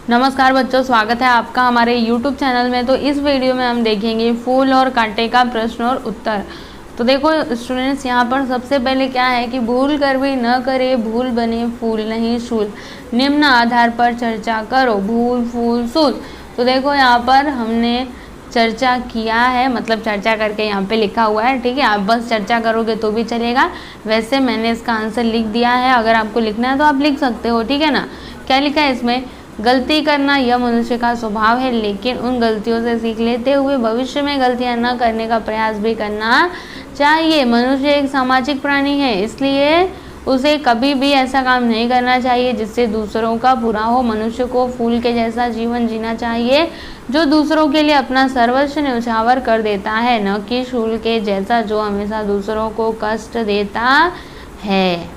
नमस्कार बच्चों, स्वागत है आपका हमारे YouTube चैनल में। तो इस वीडियो में हम देखेंगे फूल और कांटे का प्रश्न और उत्तर। तो देखो स्टूडेंट्स, यहाँ पर सबसे पहले क्या है कि भूल कर भी न करे, भूल बने फूल नहीं शूल, निम्न आधार पर चर्चा करो, भूल फूल सूल। तो देखो यहाँ पर हमने चर्चा किया है, मतलब चर्चा करके यहाँ पे लिखा हुआ है। ठीक है, आप बस चर्चा करोगे तो भी चलेगा। वैसे मैंने इसका आंसर लिख दिया है, अगर आपको लिखना है तो आप लिख सकते हो। ठीक है ना। क्या लिखा है इसमें? गलती करना यह मनुष्य का स्वभाव है, लेकिन उन गलतियों से सीख लेते हुए भविष्य में गलतियां न करने का प्रयास भी करना चाहिए। मनुष्य एक सामाजिक प्राणी है, इसलिए उसे कभी भी ऐसा काम नहीं करना चाहिए जिससे दूसरों का बुरा हो। मनुष्य को फूल के जैसा जीवन जीना चाहिए जो दूसरों के लिए अपना सर्वस्व न्यौछावर कर देता है, न कि शूल के जैसा जो हमेशा दूसरों को कष्ट देता है।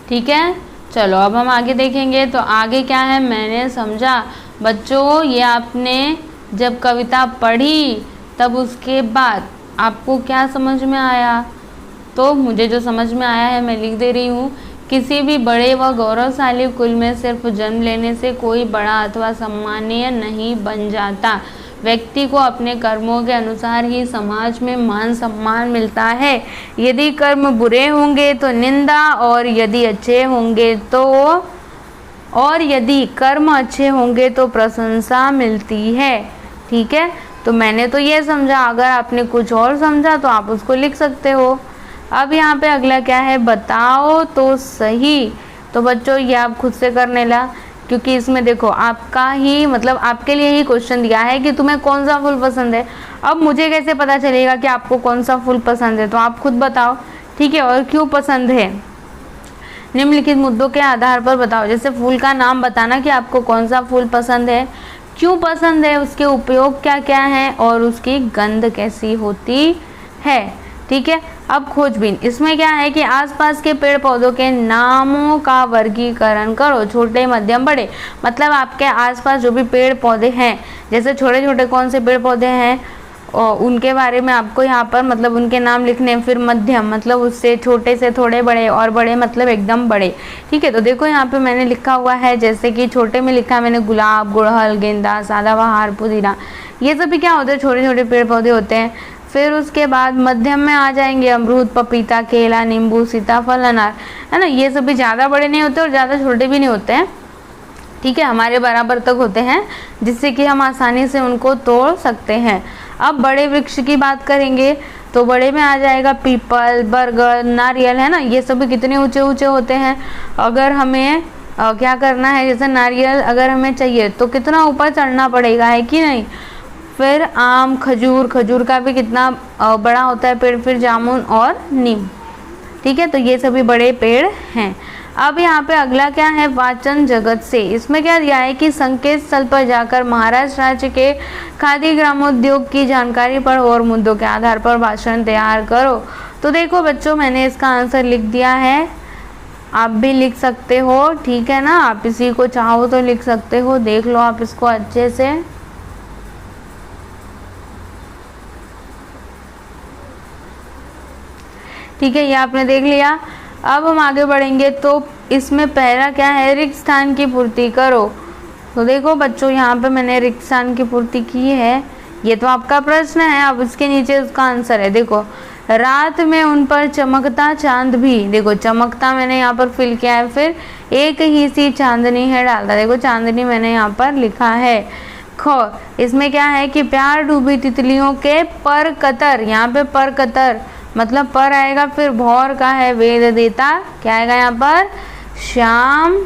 ठीक है, चलो अब हम आगे देखेंगे। तो आगे क्या है, मैंने समझा। बच्चों, ये आपने जब कविता पढ़ी तब उसके बाद आपको क्या समझ में आया? तो मुझे जो समझ में आया है मैं लिख दे रही हूँ। किसी भी बड़े व गौरवशाली कुल में सिर्फ जन्म लेने से कोई बड़ा अथवा सम्मानीय नहीं बन जाता। व्यक्ति को अपने कर्मों के अनुसार ही समाज में मान सम्मान मिलता है। यदि कर्म बुरे होंगे तो निंदा, और यदि कर्म अच्छे होंगे तो प्रशंसा मिलती है। ठीक है, तो मैंने तो ये समझा, अगर आपने कुछ और समझा तो आप उसको लिख सकते हो। अब यहाँ पे अगला क्या है, बताओ तो सही। तो बच्चों ये आप खुद से करने ला, क्योंकि इसमें देखो आपका ही मतलब आपके लिए ही क्वेश्चन दिया है कि तुम्हें कौन सा फूल पसंद है। अब मुझे कैसे पता चलेगा कि आपको कौन सा फूल पसंद है? तो आप खुद बताओ। ठीक है, और क्यों पसंद है? निम्नलिखित मुद्दों के आधार पर बताओ। जैसे फूल का नाम बताना कि आपको कौन सा फूल पसंद है, क्यों पसंद है, उसके उपयोग क्या क्या हैं, और उसकी गंध कैसी होती है। ठीक है, अब खोजबीन। इसमें क्या है कि आसपास के पेड़ पौधों के नामों का वर्गीकरण करो, छोटे मध्यम बड़े। मतलब आपके आसपास जो भी पेड़ पौधे हैं, जैसे छोटे छोटे कौन से पेड़ पौधे हैं और उनके बारे में आपको यहाँ पर मतलब उनके नाम लिखने। फिर मध्यम मतलब उससे छोटे से थोड़े बड़े, और बड़े मतलब एकदम बड़े। ठीक है, तो देखो यहाँ पे मैंने लिखा हुआ है, जैसे कि छोटे में लिखा है मैंने गुलाब, गुड़हल, गेंदा, सदाबहार, पुदीना। ये सभी क्या होते हैं? छोटे छोटे पेड़ पौधे होते हैं। फिर उसके बाद मध्यम में आ जाएंगे अमरूद, पपीता, केला, नींबू, सीताफल, अनार, है ना। ये सभी ज़्यादा बड़े नहीं होते और ज़्यादा छोटे भी नहीं होते हैं। ठीक है, हमारे बराबर तक होते हैं, जिससे कि हम आसानी से उनको तोड़ सकते हैं। अब बड़े वृक्ष की बात करेंगे तो बड़े में आ जाएगा पीपल, बरगद, नारियल, है ना। ये सभी कितने ऊंचे ऊंचे होते हैं। अगर हमें क्या करना है, जैसे नारियल अगर हमें चाहिए तो कितना ऊपर चढ़ना पड़ेगा, है कि नहीं। फिर आम, खजूर, खजूर का भी कितना बड़ा होता है पेड़। फिर जामुन और नीम। ठीक है, तो ये सभी बड़े पेड़ हैं। अब यहाँ पे अगला क्या है, वाचन जगत से। इसमें क्या दिया है कि संकेत स्थल पर जाकर महाराष्ट्र राज्य के खादी ग्रामोद्योग की जानकारी पढ़ो और मुद्दों के आधार पर भाषण तैयार करो। तो देखो बच्चों, मैंने इसका आंसर लिख दिया है, आप भी लिख सकते हो। ठीक है ना, आप इसी को चाहो तो लिख सकते हो। देख लो आप इसको अच्छे से। ठीक है, ये आपने देख लिया। अब हम आगे बढ़ेंगे। तो इसमें पहला क्या है, रिक्त स्थान की पूर्ति करो। तो देखो बच्चों, यहाँ पे मैंने रिक्त स्थान की पूर्ति की है। ये तो आपका प्रश्न है, अब इसके नीचे उसका आंसर है। देखो, रात में उन पर चमकता चांद भी, देखो चमकता मैंने यहाँ पर फिल किया है। फिर एक ही सी चांदनी है डालता, देखो चांदनी मैंने यहाँ पर लिखा है। खो, इसमें क्या है कि प्यार डूबी तितलियों के पर कतर, यहाँ पे पर कतर मतलब पर आएगा। फिर भौर का है वेद देता, क्या आएगा यहाँ पर, श्याम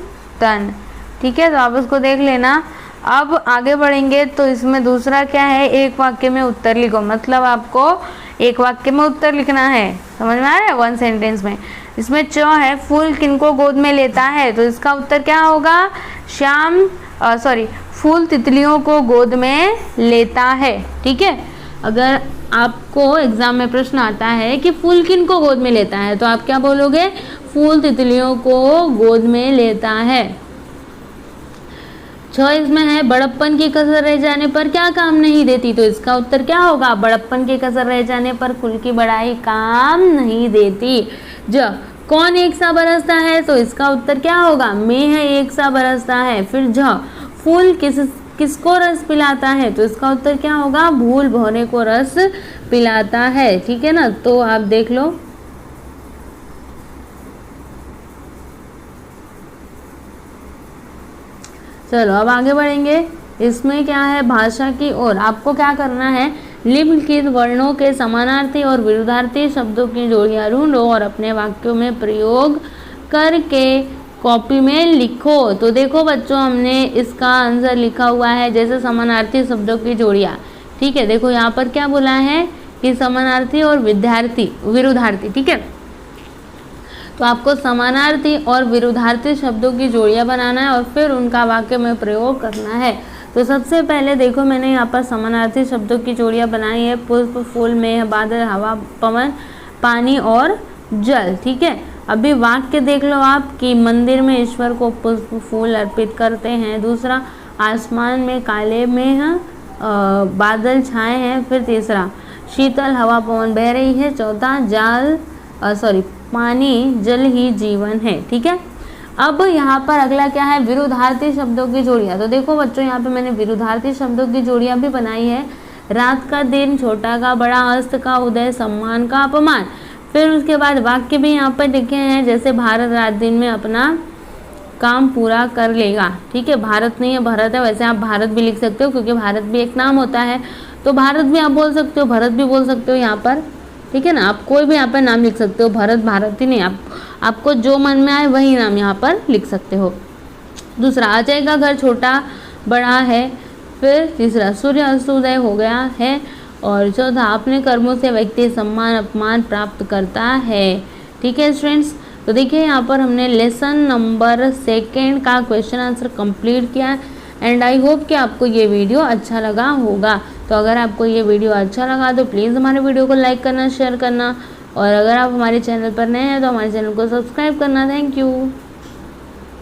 तन। ठीक है, तो आप उसको देख लेना। अब आगे बढ़ेंगे तो इसमें दूसरा क्या है, एक वाक्य में उत्तर लिखो। मतलब आपको एक वाक्य में उत्तर लिखना है, समझ में आ रहा है, वन सेंटेंस में। इसमें च है, फूल किनको गोद में लेता है, तो इसका उत्तर क्या होगा, फूल तितलियों को गोद में लेता है। ठीक है, अगर आपको एग्जाम में प्रश्न आता है कि फूल किनको गोद में लेता है, तो आप क्या बोलोगे, फूल तितलियों को गोद में लेता है। 6 इसमें है, बड़प्पन की कसर रह जाने पर क्या काम नहीं देती, तो इसका उत्तर क्या होगा, बड़प्पन की कसर रह जाने पर कुल की बड़ाई काम नहीं देती। कौन एक सा बरसता है, तो इसका उत्तर क्या होगा, मेह एक सा बरसता है। फिर झ, फूल किसको रस पिलाता है, तो इसका उत्तर क्या होगा, फूल भौरे को रस पिलाता है। ठीक है ना, तो आप देख लो। चलो अब आगे बढ़ेंगे। इसमें क्या है, भाषा की ओर। आपको क्या करना है, निम्नलिखित वर्णों के समानार्थी और विरुद्धार्थी शब्दों की जोड़ियां ढूंढो और अपने वाक्यों में प्रयोग करके कॉपी में लिखो। तो देखो बच्चों, हमने इसका आंसर लिखा हुआ है, जैसे समानार्थी शब्दों की जोड़ियां। ठीक है, देखो यहाँ पर क्या बोला है कि समानार्थी और विरुद्धार्थी। ठीक है, तो आपको समानार्थी और विरुद्धार्थी शब्दों की जोड़ियां बनाना है और फिर उनका वाक्य में प्रयोग करना है। तो सबसे पहले देखो, मैंने यहाँ पर समानार्थी शब्दों की जोड़ियां बनाई है, पुष्प, फूल, मेघ, बादल, हवा, पवन, पानी और जल। ठीक है, अभी वाक्य देख लो आप कि मंदिर में ईश्वर को पुष्प फूल अर्पित करते हैं। दूसरा, आसमान में काले मेघ बादल छाए हैं। फिर तीसरा, शीतल हवा पवन बह रही है। चौथा, पानी जल ही जीवन है। ठीक है, अब यहाँ पर अगला क्या है, विरुद्धार्थी शब्दों की जोड़ियाँ। तो देखो बच्चों, यहाँ पे मैंने विरुद्धार्थी शब्दों की जोड़ियाँ भी बनाई है। रात का दिन, छोटा का बड़ा, अस्त का उदय, सम्मान का अपमान। फिर उसके बाद वाक्य भी यहाँ पर लिखे हैं, जैसे भारत रात दिन में अपना काम पूरा कर लेगा। ठीक है, भारत नहीं है भरत है, वैसे आप भारत भी लिख सकते हो क्योंकि भारत भी एक नाम होता है, तो भारत भी आप बोल सकते हो, भरत भी बोल सकते हो यहाँ पर। ठीक है ना, आप कोई भी यहाँ पर नाम लिख सकते हो, भरत भारत ही नहीं, आपको जो मन में आए वही नाम यहाँ पर लिख सकते हो। दूसरा, अजय का घर छोटा बड़ा है। फिर तीसरा, सूर्य अस्तोदय हो गया है। और चौथा, अपने कर्मों से व्यक्ति सम्मान अपमान प्राप्त करता है। ठीक है स्टूडेंट्स, तो देखिए यहाँ पर हमने लेसन नंबर 2 का क्वेश्चन आंसर कंप्लीट किया एंड आई होप कि आपको ये वीडियो अच्छा लगा होगा। तो अगर आपको ये वीडियो अच्छा लगा तो प्लीज़ हमारे वीडियो को लाइक करना, शेयर करना, और अगर आप हमारे चैनल पर नए हैं तो हमारे चैनल को सब्सक्राइब करना। Thank you.